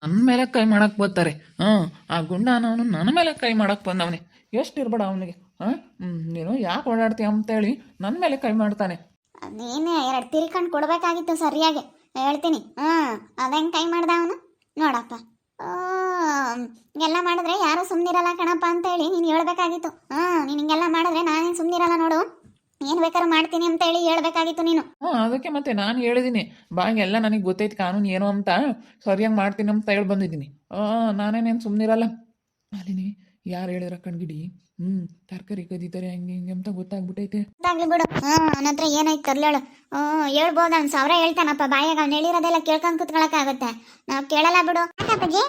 ನನ್ನ ಮೇಲೆ ಕೈ ಮಾಡಕ್ಕೆ ಬರ್ತಾರೆ. ಆ ಗುಂಡ ಅನ್ನೋನು ನನ್ನ ಮೇಲೆ ಕೈ ಮಾಡಕ್ಕೆ ಬಂದವನೇ. ಎಷ್ಟು ಇರ್ಬೇಡ ಅವನಿಗೆ. ನೀನು ಯಾಕೆ ಓಡಾಡ್ತೀಯ ಅಂತೇಳಿ ನನ್ನ ಮೇಲೆ ಕೈ ಮಾಡ್ತಾನೆ. ನೀನು ಎರಡು ತಿರ್ಕೊಂಡು ಕೊಡಬೇಕಾಗಿತ್ತು ಸರಿಯಾಗಿ ಹೇಳ್ತೀನಿ. ಅದಂಗೆ ಕೈ ಮಾಡ್ದ ಅವನು ನೋಡಪ್ಪ. ಹಿಂಗೆಲ್ಲ ಮಾಡಿದ್ರೆ ಯಾರು ಸುಮ್ಮನಿರಲ್ಲ ಕಣಪ್ಪ ಅಂತೇಳಿ ನೀನು ಹೇಳ್ಬೇಕಾಗಿತ್ತು. ನೀನು ಹಿಂಗೆಲ್ಲ ಮಾಡಿದ್ರೆ ನಾನೇನು ಸುಮ್ಮನಿರಲ್ಲ ನೋಡು, ಏನು ಬೇಕಾದ್ರೂ ಮಾಡ್ತೀನಿ ಅಂತೇಳಿ ಹೇಳ್ಬೇಕಾಗಿತ್ತು ನೀನು. ಅದಕ್ಕೆ ಮತ್ತೆ ನಾನು ಹೇಳಿದ್ದೀನಿ, ಬಾಗಿ ಎಲ್ಲ ನನಗೆ ಗೊತ್ತೈತಿ ಕಾನೂನು ಏನು ಅಂತ, ಸರಿಯಾಗಿ ಮಾಡ್ತೀನಿ ಅಂತ ಹೇಳಿ ಬಂದಿದ್ದೀನಿ. ನಾನೇನೇನು ಸುಮ್ಮನಿರಲ್ಲ. ಅಲ್ಲಿನಿ ಯಾರು ಹೇಳಿದ್ರ ಕಣ್ಗಿಡಿ, ತರಕಾರಿ ಕದೀತಾರೆ ಹಂಗೆ ಹಿಂಗೆ ಅಂತ ಗೊತ್ತಾಗ್ಬಿಟ್ಟೈತೆ. ಗೊತ್ತಾಗ್ಲಿ ಬಿಡು. ನನ್ನ ಹತ್ರ ಏನಾಯ್ತು ತರ್ಲೇಳು. ಹೇಳ್ಬೋದು, ಅವ್ನು 1000 ಹೇಳ್ತಾನಪ್ಪ ಬಾಯಾಗ. ಅವ್ನು ಹೇಳಿರೋದೆಲ್ಲ ಕೇಳ್ಕೊಂಡು ಕುತ್ಕೊಳಕ್ಕಾಗತ್ತೆ? ನಾವು ಕೇಳಲ್ಲ ಬಿಡು. ಅಪ್ಪಾಜಿ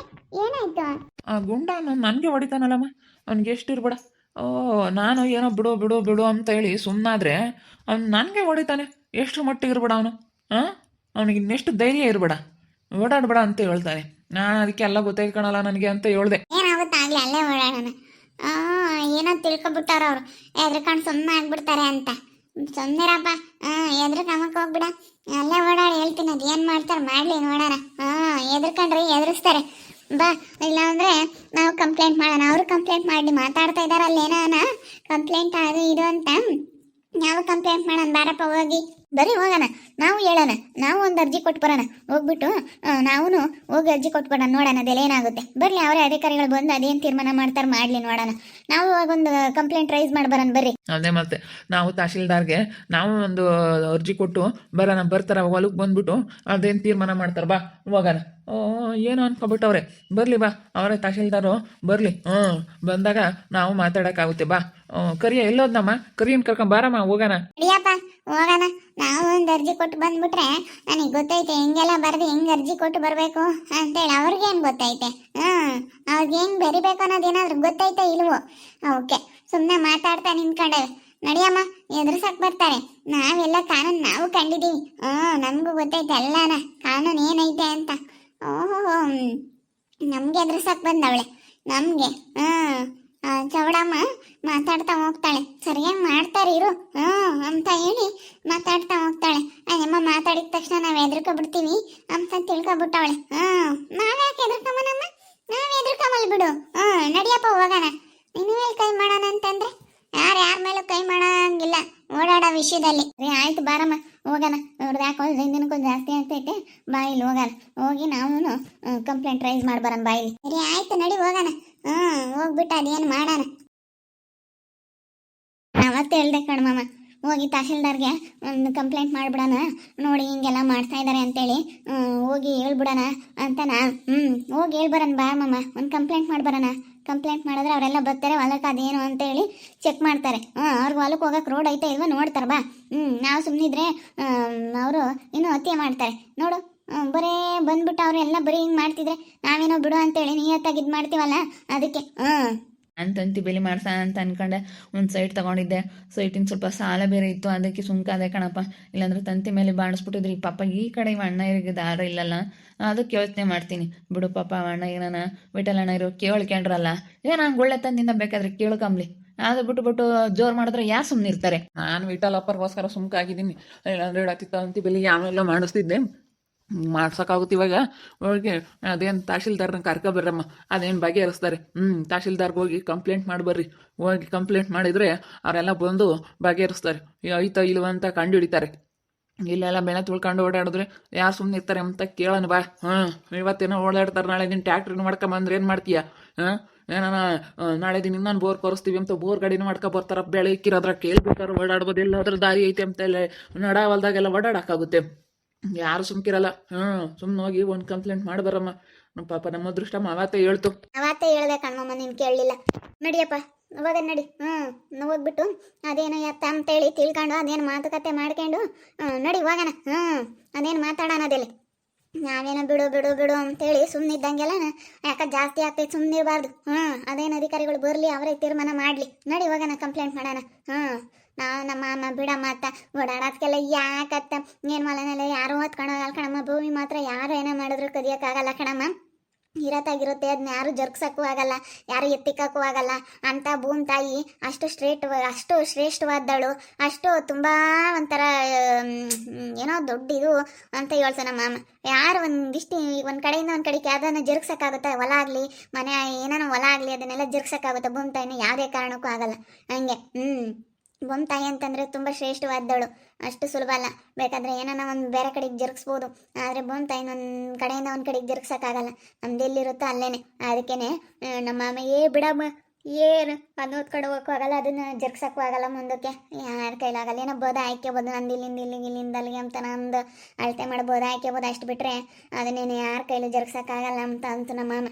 ಏನಾಯ್ತು? ಆ ಗುಂಡ ನನಗೆ ಹೊಡಿತಾನಲ್ಲಮ್ಮ, ಅವ್ನಿಗೆ ಎಷ್ಟು ಇರ್ಬೇಡ. ನಾನು ಏನೋ ಬಿಡು ಬಿಡು ಬಿಡು ಅಂತ ಹೇಳಿ ಸುಮ್ಮನಾದ್ರೆ ಅವ್ನು ನನಗೆ ಹೊಡಿತಾನೆ. ಎಷ್ಟು ಮಟ್ಟಿಗೆ ಇರ್ಬೇಡ ಅವನು. ಅವನಿಗೆ ಇನ್ನೆಷ್ಟು ಧೈರ್ಯ ಇರ್ಬೇಡ, ಓಡಾಡ್ಬೇಡ ಅಂತ ಹೇಳ್ತಾನೆ. ನಾನು ಅದಕ್ಕೆ ಎಲ್ಲ ಗೊತ್ತಾಯ್ಕೊಳಲ್ಲ ನನಗೆ ಅಂತ ಹೇಳ್ದೆ. ಏನಾಗುತ್ತಾಗ್ಲಿ ಅಲ್ಲೇ ಓಡಾಡೋಣ. ಏನೋ ತಿಳ್ಕೊಬಿಟ್ಟಾರ ಅವ್ರು, ಎದ್ರಕೊಂಡು ಸುಮ್ಮನೆ ಆಗ್ಬಿಡ್ತಾರೆ ಅಂತ. ಸುಮ್ಮನಿರಪ್ಪ, ಎದ್ರಕಮಕ್ಕೆ ಹೋಗ್ಬಿಡ. ಅಲ್ಲೇ ಓಡಾಡಿ ಹೇಳ್ತೀನಿ, ಅದು ಏನು ಮಾಡ್ತಾರೆ ಮಾಡಲಿ ನೋಡೋಣ. ಎದ್ರಕೊಂಡ್ರೆ ಎದುರಿಸ್ತಾರೆ ಬಾ, ಇಲ್ಲ ಅಂದರೆ ನಾವು ಕಂಪ್ಲೇಂಟ್ ಮಾಡೋಣ. ಅವರು ಕಂಪ್ಲೇಂಟ್ ಮಾಡಿ ಮಾತಾಡ್ತಾ ಇದ್ದಾರೆ ಅಲ್ಲಿ ಏನಾನ ಕಂಪ್ಲೇಂಟ್ ಅದು ಇದು ಅಂತ. ನಾವು ಕಂಪ್ಲೇಂಟ್ ಮಾಡೋಣ ಬಾರಪ್ಪ, ಹೋಗಿ ಬರೀ ಹೋಗೋಣ. ನಾವು ಹೇಳೋಣ, ನಾವು ಒಂದು ಅರ್ಜಿ ಕೊಟ್ಟು ಬರೋಣ. ಹೋಗ್ಬಿಟ್ಟು ನಾವು ಹೋಗಿ ಅರ್ಜಿ ಕೊಟ್ಟು ಬರೋಣ, ನೋಡೋಣ ಅದೆಲ್ಲ ಏನಾಗುತ್ತೆ. ಬರಲಿ ಅವರೇ ಅಧಿಕಾರಿಗಳು ಬಂದು ಅದೇನು ತೀರ್ಮಾನ ಮಾಡ್ತಾರೆ ಮಾಡಲಿ ನೋಡೋಣ. ನಾವು ಒಂದು ಕಂಪ್ಲೇಂಟ್ ರೈಸ್ ಮಾಡಿ ಬರೋಣ ಬರ್ರಿ. ಅದೇ ಮತ್ತೆ ನಾವು ತಹಶೀಲ್ದಾರ್ಗೆ ನಾವು ಒಂದು ಅರ್ಜಿ ಕೊಟ್ಟು ಬರೋಣ. ಬರ್ತಾರ ಹೊಲಕ್ಕೆ ಬಂದ್ಬಿಟ್ಟು ಅದೇನು ತೀರ್ಮಾನ ಮಾಡ್ತಾರೆ. ಬಾ ಹೋಗೋಣ. ಏನು ಅನ್ಕೊಬಿಟ್ಟವ್ರೆ. ಬರಲಿ ಬಾ, ಅವರೇ ತಹಶೀಲ್ದಾರು ಬರಲಿ. ಬಂದಾಗ ನಾವು ಮಾತಾಡೋಕ್ಕಾಗುತ್ತೆ. ಬಾ ಕರಿಯ ಎಲ್ಲೋದ್ನಮ್ಮ, ಕರಿಯನ್ ಕರ್ಕೊಂಡ್ ಬಾರಮ್ಮ ಹೋಗೋಣ. ಅಡಿಯಪ್ಪ ಹೋಗೋಣ. ನಾವು ಒಂದು ಅರ್ಜಿ ಕೊಟ್ಟು ಬಂದ್ಬಿಟ್ರೆ ನನಗೆ ಗೊತ್ತೈತೆ ಹೆಂಗೆಲ್ಲ ಬರ್ದು ಹೆಂಗೆ ಅರ್ಜಿ ಕೊಟ್ಟು ಬರಬೇಕು ಅಂತೇಳಿ. ಅವ್ರಿಗೇನು ಗೊತ್ತೈತೆ? ಅವ್ರಿಗೆ ಹೆಂಗೆ ಬರಿಬೇಕು ಅನ್ನೋದೇನಾದ್ರೂ ಗೊತ್ತೈತೆ ಇಲ್ವೋ? ಓಕೆ, ಸುಮ್ಮನೆ ಮಾತಾಡ್ತಾ ನಿಂತ್ಕೊಂಡೇವೆ. ನಡಿಯಮ್ಮ, ಎದುರ್ಸಕ್ ಬರ್ತಾರೆ. ನಾವೆಲ್ಲ ಕಾನೂನು ನಾವು ಕಂಡಿದ್ದೀವಿ. ನಮಗೂ ಗೊತ್ತೈತೆ ಎಲ್ಲಾನ ಕಾನೂನು ಏನೈತೆ ಅಂತ. ನಮ್ಗೆ ಎದುರ್ಸಕ್ ಬಂದವಳೆ ನಮ್ಗೆ. ಚೌಡಮ್ಮ ಮಾತಾಡ್ತಾ ಹೋಗ್ತಾಳೆ, ಸರಿಯಾಗಿ ಮಾಡ್ತಾರೆ ಇರು ಅಂತ ಹೇಳಿ ಮಾತಾಡ್ತಾ ಹೋಗ್ತಾಳೆ. ಅಯ್ಯಮ್ಮ ಮಾತಾಡಿದ ತಕ್ಷಣ ನಾವು ಎದುರ್ಕೊಬಿಡ್ತೀವಿ ಅಂತ ತಿಳ್ಕೊಬಿಟ್ಟವಳೆ. ನಾವ್ಯಾಕೆ ಎದುರ್ಕೊಂಬನಮ್ಮ? ನಾವ್ ಎದುರ್ಕೊಂಬಲ್ ಬಿಡು. ನಡಿಯಪ್ಪ ಹೋಗೋಣ. ಇನ್ನು ಮೇಲೆ ಕೈ ಮಾಡೋಣ ಅಂತಂದ್ರೆ ಯಾರ ಮೇಲೂ ಕೈ ಮಾಡಂಗಿಲ್ಲ ಓಡಾಡೋ ವಿಷಯದಲ್ಲಿ. ಆಯ್ತು ಬಾರಮ್ಮ ಹೋಗೋಣ. ಅವ್ರದ್ದು ಯಾಕೋ ದಿನಕ್ಕೊಂದು ಜಾಸ್ತಿ ಆಗ್ತೈತೆ. ಬಾಯಿಲಿ ಹೋಗೋಣ, ಹೋಗಿ ನಾವು ಕಂಪ್ಲೇಂಟ್ ರೈಸ್ ಮಾಡಿ ಬರೋಣ ಬಾಯಿಲಿ. ಸರಿ ಆಯ್ತು ನಡಿ ಹೋಗೋಣ. ಹೋಗ್ಬಿಟ್ಟು ಅದೇನು ಮಾಡೋಣ. ಅವತ್ತು ಹೇಳ್ದೆ ಕಣ್ಮಮ್ಮ, ಹೋಗಿ ತಹಶೀಲ್ದಾರ್ಗೆ ಒಂದು ಕಂಪ್ಲೇಂಟ್ ಮಾಡಿಬಿಡೋಣ. ನೋಡಿ ಹಿಂಗೆಲ್ಲ ಮಾಡ್ತಾ ಇದ್ದಾರೆ ಅಂತೇಳಿ ಹೋಗಿ ಹೇಳ್ಬಿಡೋಣ ಅಂತ ಹೋಗಿ ಹೇಳ್ಬರೋಣ ಬಾ ಮಮ್ಮ. ಒಂದು ಕಂಪ್ಲೇಂಟ್ ಮಾಡ್ಬರೋಣ. ಕಂಪ್ಲೇಂಟ್ ಮಾಡಿದ್ರೆ ಅವರೆಲ್ಲ ಬರ್ತಾರೆ ಹೊಲಕ್ಕೆ ಅದೇನು ಅಂತೇಳಿ ಚೆಕ್ ಮಾಡ್ತಾರೆ. ಅವ್ರಿಗೆ ಹೊಲಕ್ಕೆ ಹೋಗಕ್ಕೆ ರೋಡ್ ಐತೆ ಇಲ್ವ ನೋಡ್ತಾರೆ. ಬಾ ನಾವು ಸುಮ್ಮನಿದ್ರೆ ಅವರು ಇನ್ನೂ ಹತ್ಯೆ ಮಾಡ್ತಾರೆ ನೋಡು. ಬರೇ ಬಂದ್ಬಿಟ್ಟು ಅವರು ಎಲ್ಲ ಬರೀ ಹಿಂಗೆ ಮಾಡ್ತಿದ್ರೆ ನಾವೇನೋ ಬಿಡು ಅಂತೇಳಿ ನಿಯತ್ತಾಗಿ ಇದು ಮಾಡ್ತೀವಲ್ಲ, ಅದಕ್ಕೆ ತಂತಿ ಬೇಲಿ ಮಾಡ್ಸೋಣ ಅಂತ ಅನ್ಕೊಂಡೆ. ಒಂದು ಸೈಟ್ ತೊಗೊಂಡಿದ್ದೆ. ಸೈಟಿನ ಸ್ವಲ್ಪ ಸಾಲ ಬೇರೆ ಇತ್ತು, ಅದಕ್ಕೆ ಸುಮ್ಕಾದೆ ಕಣಪ್ಪ. ಇಲ್ಲಾಂದ್ರೆ ತಂತಿ ಮೇಲೆ ಬಾಡಿಸ್ಬಿಟ್ಟಿದ್ರಿ ಪಾಪ. ಈ ಕಡೆ ಅಣ್ಣ ಇರಿಗೆ ದಾರ ಇಲ್ಲಲ್ಲ, ಅದಕ್ಕೆ ಯೋಚನೆ ಮಾಡ್ತೀನಿ. ಬಿಡು ಪಾಪ ಅಣ್ಣ ಏನಾನ ವಿಠಲ್ ಅಣ್ಣ ಇರೋ ಕೇಳ್ಕೊಂಡ್ರಲ್ಲ, ಏನು ಹಂಗೆ ಒಳ್ಳೆ ತಂದಿಂದ ಬೇಕಾದ್ರೆ ಕೇಳ್ಕೊಂಬ್ಲಿ. ಅದು ಬಿಟ್ಟು ಜೋರು ಮಾಡಿದ್ರೆ ಯಾರು ಸುಮ್ಮನೆ ಇರ್ತಾರೆ? ನಾನು ವಿಠಲ್ ಅಪ್ಪರ್ಗೋಸ್ಕರ ಸುಮ್ಕಾಗಿದ್ದೀನಿ. ಇಲ್ಲಾಂದ್ರೆ ಹೇಳತ್ತಿತ್ತ ತಂತಿ ಬೇಲಿ ಯಾವೆಲ್ಲ ಮಾಡಿಸ್ತಿದ್ದೆ. ಮಾಡ್ಸೋಕ್ಕಾಗುತ್ತೆ ಇವಾಗ. ಹೋಗಿ ಅದೇನು ತಹಶೀಲ್ದಾರ್ನ ಕರ್ಕೊಬರ್ರಮ್ಮ, ಅದೇನು ಬಗೆಹರಿಸ್ತಾರೆ. ತಹಶೀಲ್ದಾರ್ಗೆ ಹೋಗಿ ಕಂಪ್ಲೇಂಟ್ ಮಾಡಿಬರ್ರಿ. ಹೋಗಿ ಕಂಪ್ಲೇಂಟ್ ಮಾಡಿದರೆ ಅವರೆಲ್ಲ ಬಂದು ಬಗೆಹರಿಸ್ತಾರೆ. ಐತಾ ಇಲ್ವ ಅಂತ ಕಂಡು ಹಿಡಿತಾರೆ. ಇಲ್ಲೆಲ್ಲ ಬೆಳೆ ತುಳ್ಕೊಂಡು ಓಡಾಡಿದ್ರೆ ಯಾರು ಸುಮ್ಮನೆ ಇರ್ತಾರೆ ಅಂತ ಕೇಳೋಣ ಬಾ. ಇವತ್ತೇನೋ ಓಡಾಡ್ತಾರೆ, ನಾಳೆ ದಿನ ಟ್ಯಾಕ್ಟ್ರಿನ ಮಾಡ್ಕೊಂಬಂದ್ರೆ ಏನು ಮಾಡ್ತೀಯ? ಏನಾನ ನಾಳೆ ದಿನ ಇನ್ನೊಂದು ಬೋರ್ ಕೊರಿಸ್ತೀವಿ ಅಂತ ಬೋರ್ ಗಾಡಿನ ಮಾಡ್ಕೊ ಬರ್ತಾರ. ಬೆಳೆ ಇಕ್ಕಿರೋದ್ರ ಕೇಳ್ಬೇಕಾದ್ರೆ ಓಡಾಡ್ಬೋದು. ಎಲ್ಲಾದ್ರೂ ದಾರಿ ಐತೆ ಅಂತೆಲ್ಲ ನಡಾವಲ್ದಾಗೆಲ್ಲ ಓಡಾಡೋಕ್ಕಾಗುತ್ತೆ? ಯಾರು ಸುಮ್ಕಿರಲ್ಲ. ಸುಮ್ಮನೆ ಹೋಗಿ ಒಂದು ಕಂಪ್ಲೇಂಟ್ ಮಾಡಿ ಬರಮ್ಮ. ನಮ್ಮ ಪಾಪ ನಮ್ಮ ಅದೃಷ್ಟ ಅವತ್ತೇ ಹೇಳ್ತು. ಅವತ್ತೇ ಹೇಳ್ದೆ ಕಣ್ಮಮ್ಮ, ನೀನು ಕೇಳಲಿಲ್ಲ. ನಡಿಯಪ್ಪ ಹೋಗ ನಡಿ. ಹೋಗ್ಬಿಟ್ಟು ಅದೇನು ಎತ್ತ ಅಂತೇಳಿ ತಿಳ್ಕೊಂಡು ಅದೇನು ಮಾತುಕತೆ ಮಾಡ್ಕೊಂಡು ನಡಿ ಹೋಗೋಣ. ಅದೇನು ಮಾತಾಡೋಣ ಅದೆಲ್ಲ. ನಾವೇನೋ ಬಿಡು ಬಿಡು ಬಿಡು ಅಂತೇಳಿ ಸುಮ್ಮನಿದ್ದಂಗೆಲ್ಲ ಯಾಕೆ ಜಾಸ್ತಿ ಆಗ್ತೈತೆ, ಸುಮ್ಮನಿರಬಾರ್ದು. ಅದೇನು ಅಧಿಕಾರಿಗಳು ಬರಲಿ, ಅವರೇ ತೀರ್ಮಾನ ಮಾಡಲಿ. ನಡಿ ಹೋಗೋಣ, ಕಂಪ್ಲೇಂಟ್ ಮಾಡೋಣ. ನಾವು ನಮ್ಮ ಅಮ್ಮ ಬಿಡಮ್ಮ ಅತ್ತ ಓಡಾಡೋದಕ್ಕೆಲ್ಲ ಯಾಕತ್ತ ಏನು ಮಲೆನೆಲ್ಲ ಯಾರು ಹೊತ್ಕೊಂಡು ಹೋಗಲ್ಲ ಕಣಮ್ಮ. ಭೂಮಿ ಮಾತ್ರ ಯಾರು ಏನೋ ಮಾಡಿದ್ರು ಕದಿಯೋಕ್ಕಾಗಲ್ಲ ಕಣಮ್ಮ. ಇರತ್ತಾಗಿರುತ್ತೆ, ಅದನ್ನ ಯಾರು ಜರುಗ್ಸಕ್ಕೂ ಆಗಲ್ಲ, ಯಾರು ಎತ್ತಿಕ್ಕೂ ಆಗಲ್ಲ ಅಂತ ಭೂಮಿ ತಾಯಿ ಅಷ್ಟು ಶ್ರೇಷ್ಠವಾದಳು, ಅಷ್ಟು ತುಂಬ ಒಂಥರ ಏನೋ ದೊಡ್ಡ ಇದು ಅಂತ ಹೇಳ್ತಾನೆ ನಮ್ಮ ಮಾಮ. ಯಾರು ಒಂದು ಕಡೆಯಿಂದ ಒಂದು ಕಡೆಗೆ ಯಾವ್ದನ್ನ ಜರುಗ್ಸಕ್ಕಾಗುತ್ತೆ, ಹೊಲ ಆಗಲಿ ಮನೆ ಏನಾನ ಹೊಲ ಆಗಲಿ ಅದನ್ನೆಲ್ಲ ಜರುಗ್ಸಕ್ಕಾಗುತ್ತೆ, ಭೂಮಿ ತಾಯಿನ ಯಾವುದೇ ಕಾರಣಕ್ಕೂ ಆಗಲ್ಲ. ಹಂಗೆ ಭೂಮಿ ತಾಯಿ ಅಂತಂದರೆ ತುಂಬ ಶ್ರೇಷ್ಠವಾದವಳು, ಅಷ್ಟು ಸುಲಭ ಅಲ್ಲ. ಬೇಕಾದರೆ ಏನಾನ ಒಂದು ಬೇರೆ ಕಡೆಗೆ ಜರುಗಿಸ್ಬೋದು, ಆದರೆ ಭೂಮಿ ತಾಯಿನ ಒಂದು ಕಡೆಯಿಂದ ಒಂದು ಕಡೆಗೆ ಜರುಗ್ಸೋಕ್ಕಾಗಲ್ಲ. ನಮ್ದು ಎಲ್ಲಿರುತ್ತೋ ಅಲ್ಲೇನೆ. ಅದಕ್ಕೇನೆ ನಮ್ಮ ಮಾಮ ಬಿಡಮ್ಮ ಏನು ಅದು ಕಡೆ ಹೋಗೋಕ್ಕೂ ಆಗಲ್ಲ, ಅದನ್ನು ಜರುಗ್ಸೋಕ್ಕೂ ಆಗಲ್ಲ, ಮುಂದಕ್ಕೆ ಯಾರ ಕೈಲಾಗಲ್ಲ. ಏನೋ ಬೋದ ಆಯ್ಕೆಬೋದು, ನಂದು ಇಲ್ಲಿಂದ ಅಲ್ಲಿಗೆ ಅಂತ ನಂದು ಅಳತೆ ಮಾಡ್ಬೋದು, ಆಯ್ಕೆಬೋದು, ಅಷ್ಟು ಬಿಟ್ಟರೆ ಅದನ್ನೇನು ಯಾರ ಕೈಲೂ ಜರುಗ್ಸೋಕ್ಕಾಗಲ್ಲ ಅಂತ ನಮ್ಮ ಮಾಮ.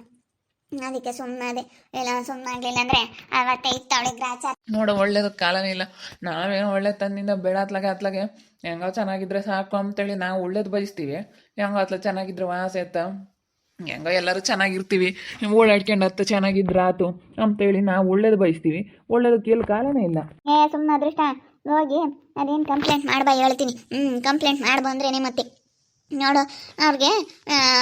ಅದಕ್ಕೆ ಸುಮ್ಮನೆ ಎಲ್ಲ ಸುಮ್ಮನಾಗಲಿಲ್ಲ ಅಂದರೆ ಅವತ್ತೆ ಇತ್ತು ಅವಳಿಗೆ ಗ್ರಾಚ. ನೋಡು ಒಳ್ಳೇದು ಕಾಲನೇ ಇಲ್ಲ. ನಾವೇನೋ ಒಳ್ಳೆ ತನ್ನಿಂದ ಬೇಡ ಅತ್ಲಾಗೆ ಹೆಂಗೋ ಚೆನ್ನಾಗಿದ್ರೆ ಸಾಕು ಅಂತೇಳಿ ನಾವು ಒಳ್ಳೇದು ಬಯಸ್ತೀವಿ. ಹೆಂಗೋ ಚೆನ್ನಾಗಿದ್ರೆ ವಾಸ ಆಯ್ತಾ, ಹೆಂಗೋ ಎಲ್ಲರೂ ಚೆನ್ನಾಗಿರ್ತೀವಿ, ಓಡಾಡ್ಕೊಂಡು ಚೆನ್ನಾಗಿದ್ರೆ ಆತು ಅಂತೇಳಿ ನಾವು ಒಳ್ಳೇದು ಬಯಸ್ತೀವಿ. ಒಳ್ಳೇದಕ್ಕೆ ಎಲ್ಲಿ ಕಾಲನೇ ಇಲ್ಲ. ಸುಮ್ಮನೆ ಅದೃಷ್ಟ ಹೋಗಿ ಅದೇನು ಕಂಪ್ಲೇಂಟ್ ಮಾಡ್ಬಾ ಹೇಳ್ತೀನಿ. ಕಂಪ್ಲೇಂಟ್ ಮಾಡ್ಬಂದ್ರೇನೆ ಮತ್ತೆ ನೋಡು ಅವ್ರಿಗೆ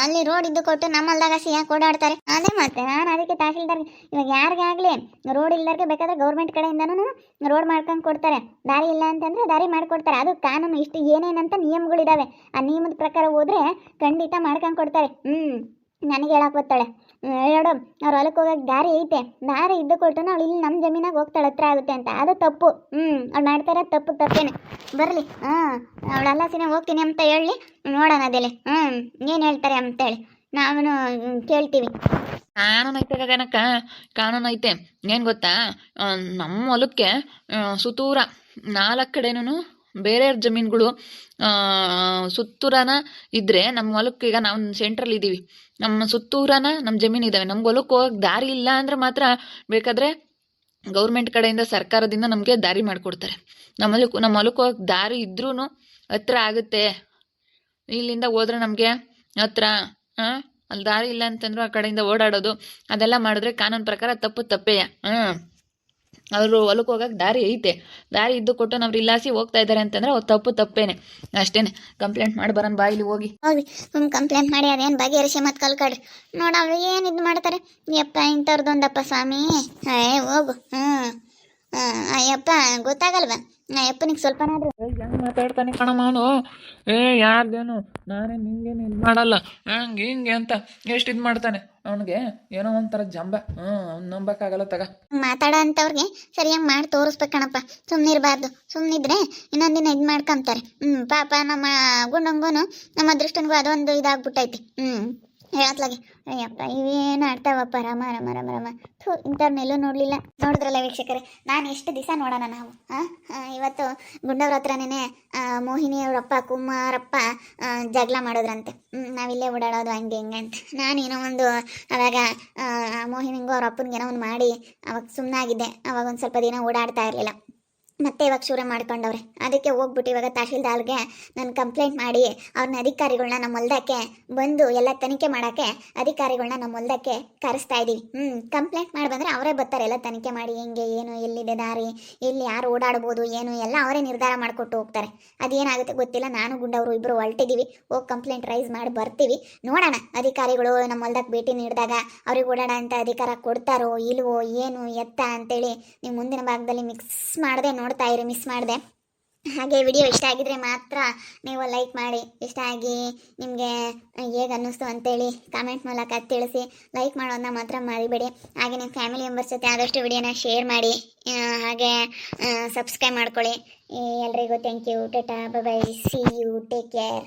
ಅಲ್ಲಿ ರೋಡ್ ಇದ್ದು ಕೊಟ್ಟು ನಮ್ಮಲ್ದಾಗ ಯಾಕೆ ಓಡಾಡ್ತಾರೆ. ಅದೇ ಮತ್ತೆ ನಾನು ಅದಕ್ಕೆ ತಹಸೀಲ್ದಾರ್ಗೆ ಇವಾಗ ಯಾರಿಗಾಗಲಿ ರೋಡ್ ಇಲ್ದಾರ್ಗೆ ಬೇಕಾದ್ರೆ ಗೌರ್ಮೆಂಟ್ ಕಡೆಯಿಂದನೂ ರೋಡ್ ಮಾಡ್ಕೊಂಡು ಕೊಡ್ತಾರೆ. ದಾರಿ ಇಲ್ಲ ಅಂತಂದರೆ ದಾರಿ ಮಾಡಿಕೊಡ್ತಾರೆ. ಅದು ಕಾನೂನು ಇಷ್ಟು ಏನೇನಂತ ನಿಯಮಗಳಿದ್ದಾವೆ, ಆ ನಿಯಮದ ಪ್ರಕಾರ ಹೋದರೆ ಖಂಡಿತ ಮಾಡ್ಕೊಂಡು ಕೊಡ್ತಾರೆ. ನನಗೆ ಹೇಳಕ್ಕೆ ಬರ್ತಾಳೆ, ಹೇಳು ಅವ್ರ ಹೊಲಕ್ಕೆ ಹೋಗೋಕೆ ದಾರಿ ಐತೆ, ದಾರಿ ಇದ್ದು ಕೊಟ್ಟು ಅವಳು ಇಲ್ಲಿ ನಮ್ಮ ಜಮೀನಾಗ ಹೋಗ್ತಾಳೆ, ಹತ್ರ ಆಗುತ್ತೆ ಅಂತ. ಅದು ತಪ್ಪು. ಅವ್ಳು ಮಾಡ್ತಾರೆ ತಪ್ಪೇನೆ. ಬರಲಿ ಅವಳೆಲ್ಲ ಸಿನೇ ಹೋಗ್ತೀನಿ ಅಂತ ಹೇಳಿ ನೋಡೋಣ ಅದೇಲೆ ಏನು ಹೇಳ್ತಾರೆ ಅಂತೇಳಿ ನಾವು ಕೇಳ್ತೀವಿ. ಕಾನೂನು ಐತೆ ಗಗನಕ್ಕ, ಕಾನೂನು ಐತೆ. ಏನು ಗೊತ್ತಾ, ನಮ್ಮ ಹೊಲಕ್ಕೆ ಸುತ್ತೂರ 4 ಕಡೆನೂ ಬೇರೆಯವ್ರ ಜಮೀನುಗಳು ಸುತ್ತೂರನ ಇದ್ದರೆ ನಮ್ಮ ಹೊಲಕ್ಕೆ, ಈಗ ನಾವು ಸೆಂಟ್ರಲ್ ಇದ್ದೀವಿ, ನಮ್ಮ ಸುತ್ತೂರನ ನಮ್ಮ ಜಮೀನು ಇದ್ದಾವೆ, ನಮ್ಗೆ ಹೊಲಕ್ಕೆ ಹೋಗಕ್ಕೆ ದಾರಿ ಇಲ್ಲ ಅಂದರೆ ಮಾತ್ರ ಬೇಕಾದರೆ ಗೌರ್ಮೆಂಟ್ ಕಡೆಯಿಂದ ಸರ್ಕಾರದಿಂದ ನಮಗೆ ದಾರಿ ಮಾಡಿಕೊಡ್ತಾರೆ. ನಮ್ಮ ಹೊಲಕ್ಕೆ ಹೋಗಕ್ಕೆ ದಾರಿ ಇದ್ರೂ ಹತ್ರ ಆಗುತ್ತೆ, ಇಲ್ಲಿಂದ ಹೋದ್ರೆ ನಮಗೆ ಹತ್ರ. ಅಲ್ಲಿ ದಾರಿ ಇಲ್ಲ ಅಂತಂದ್ರು ಆ ಕಡೆಯಿಂದ ಓಡಾಡೋದು ಅದೆಲ್ಲ ಮಾಡಿದ್ರೆ ಕಾನೂನು ಪ್ರಕಾರ ತಪ್ಪೇಯ. ಅವರು ಹೊಲಕ್ಕೆ ಹೋಗಕ್ಕೆ ದಾರಿ ಐತೆ, ದಾರಿ ಇದ್ದು ಕೊಟ್ಟು ನಾವು ಇಲ್ಲಾಸಿ ಹೋಗ್ತಾ ಇದ್ದಾರೆ ಅಂತಂದ್ರೆ ಅವ್ರು ತಪ್ಪೇನೆ. ಅಷ್ಟೇನೆ. ಕಂಪ್ಲೇಂಟ್ ಮಾಡಿ ಬರೋಣ ಬಾ, ಇಲ್ಲಿ ಹೋಗಿ ಕಂಪ್ಲೇಂಟ್ ಮಾಡಿ ಅದೇನು ಬಗೆಹರಿಸಿ ಮತ್ತೆ ಕಲ್ಕಡ್ರಿ. ನೋಡ ಅವ್ರು ಏನು ಇದು ಮಾಡ್ತಾರೆ. ಯಪ್ಪ ಇಂಥವ್ರದ್ದೊಂದಪ್ಪ ಸ್ವಾಮಿ. ಹೋಗು. ಅಯ್ಯಪ್ಪ ಗೊತ್ತಾಗಲ್ವಾ ಅಯ್ಯಪ್ಪನಿಗೆ ಸ್ವಲ್ಪನಾದ್ರೂ ಹೆಂಗೆ ಮಾತಾಡ್ತಾನೆ ಕಣಮ್ಮ ಅವನು. ಯಾರ್ದೇನು ನಾನೇ ನಿಂಗೇನು ಇದು ಮಾಡಲ್ಲ ಹಿಂಗೆ ಅಂತ ಎಷ್ಟು ಇದು ಮಾಡ್ತಾನೆ. ಅವನಿಗೆ ಏನೋ ಒಂಥರ ಜಂಬ. ಅವ್ನು ನಂಬಕ್ಕಾಗಲ್ಲ ತಗ. ಮಾತಾಡೋ ಅಂಥವ್ರಿಗೆ ಸರಿಯಾಗಿ ಮಾಡಿ ತೋರಿಸ್ಬೇಕಣಪ್ಪ. ಸುಮ್ಮನಿರಬಾರ್ದು. ಸುಮ್ಮನಿದ್ರೆ ಇನ್ನೊಂದಿನ ಇದು ಮಾಡ್ಕೊಂತಾರೆ. ಪಾಪ ನಮ್ಮ ಗುಂಡಂಗೂ ನಮ್ಮ ಅದೃಷ್ಟನಿಗೂ ಅದೊಂದು ಇದಾಗ್ಬಿಟ್ಟೈತಿ. ಹೇಳತ್ಲಾಗೆ ಅಯ್ಯಪ್ಪ ಇವೇನು ಆಡ್ತಾವಪ್ಪ ರಾಮ ರಾಮ ರಾಮ ರಾಮ. ಇಂಥವ್ರನ್ನೆಲ್ಲೂ ನೋಡಲಿಲ್ಲ. ನೋಡಿದ್ರಲ್ಲ ವೀಕ್ಷಕರೇ, ನಾನು ಎಷ್ಟು ದಿವಸ ನೋಡೋಣ ನಾವು. ಇವತ್ತು ಗುಂಡವ್ರ ಹತ್ರನೇ ಮೋಹಿನಿ ಅವರಪ್ಪ ಕುಮಾರಪ್ಪ ಜಗಳ ಮಾಡೋದ್ರಂತೆ. ನಾವಿಲ್ಲೇ ಓಡಾಡೋದು ಹಂಗೆ ಹಿಂಗೆ ಅಂತ. ನಾನೇನೋ ಒಂದು ಅವಾಗ ಮೋಹಿನಿಗೂ ಅವ್ರ ಅಪ್ಪನಿಗೇನೋ ಒಂದು ಮಾಡಿ ಅವಾಗ ಸುಮ್ಮನಾಗಿದ್ದೆ. ಅವಾಗ ಒಂದು ಸ್ವಲ್ಪ ದಿನ ಓಡಾಡ್ತಾ ಇರಲಿಲ್ಲ. ಮತ್ತೆ ಇವಾಗ ಶುರು ಮಾಡ್ಕೊಂಡವ್ರೆ. ಅದಕ್ಕೆ ಹೋಗ್ಬಿಟ್ಟು ಇವಾಗ ತಹಶೀಲ್ದಾರ್ಗೆ ನಾನು ಕಂಪ್ಲೇಂಟ್ ಮಾಡಿ ಅವ್ರನ್ನ ಅಧಿಕಾರಿಗಳನ್ನ ನಮ್ಮ ಹೊಲ್ದಕ್ಕೆ ಬಂದು ಎಲ್ಲ ತನಿಖೆ ಮಾಡೋಕ್ಕೆ ಅಧಿಕಾರಿಗಳನ್ನ ನಮ್ಮ ಹೊಲ್ದಕ್ಕೆ ಕರೆಸ್ತಾ ಇದ್ದೀವಿ. ಕಂಪ್ಲೇಂಟ್ ಮಾಡಿ ಬಂದರೆ ಅವರೇ ಬರ್ತಾರೆ ಎಲ್ಲ ತನಿಖೆ ಮಾಡಿ ಹೆಂಗೆ ಏನು ಎಲ್ಲಿದೆ ದಾರಿ, ಎಲ್ಲಿ ಯಾರು ಓಡಾಡ್ಬೋದು ಏನು ಎಲ್ಲ ಅವರೇ ನಿರ್ಧಾರ ಮಾಡಿಕೊಟ್ಟು ಹೋಗ್ತಾರೆ. ಅದೇನಾಗುತ್ತೆ ಗೊತ್ತಿಲ್ಲ. ನಾನು ಗುಂಡವರು ಇಬ್ಬರು ಹೊರಟಿದ್ದೀವಿ. ಹೋಗಿ ಕಂಪ್ಲೇಂಟ್ ರೈಸ್ ಮಾಡಿ ಬರ್ತೀವಿ. ನೋಡೋಣ ಅಧಿಕಾರಿಗಳು ನಮ್ಮ ಹೊಲ್ದಕ್ಕೆ ಭೇಟಿ ನೀಡಿದಾಗ ಅವ್ರಿಗೆ ಓಡಾಡೋ ಅಂತ ಅಧಿಕಾರ ಕೊಡ್ತಾರೋ ಇಲ್ವೋ ಏನು ಎತ್ತ ಅಂತೇಳಿ ನೀವು ಮುಂದಿನ ಭಾಗದಲ್ಲಿ ಮಿಕ್ಸ್ ಮಾಡದೆ ನೋಡ್ತಾ ಇರಿ, ಮಿಸ್ ಮಾಡಿದೆ. ಹಾಗೆ ವಿಡಿಯೋ ಇಷ್ಟ ಆಗಿದ್ರೆ ಮಾತ್ರ ನೀವು ಲೈಕ್ ಮಾಡಿ. ಇಷ್ಟ ಆಗಿ ನಿಮಗೆ ಹೇಗೆ ಅನ್ನಿಸ್ತು ಅಂತೇಳಿ ಕಾಮೆಂಟ್ ಮೂಲಕ ತಿಳಿಸಿ. ಲೈಕ್ ಮಾಡೋದನ್ನ ಮಾತ್ರ ಮರಿಬೇಡಿ. ಹಾಗೆ ನಿಮ್ಮ ಫ್ಯಾಮಿಲಿ ಮೆಂಬರ್ಸ್ ಜೊತೆ ಆದಷ್ಟು ವಿಡಿಯೋನ ಶೇರ್ ಮಾಡಿ. ಹಾಗೆ ಸಬ್ಸ್ಕ್ರೈಬ್ ಮಾಡ್ಕೊಳ್ಳಿ. ಎಲ್ರಿಗೂ thank you. Tata, bye bye, see you, take care.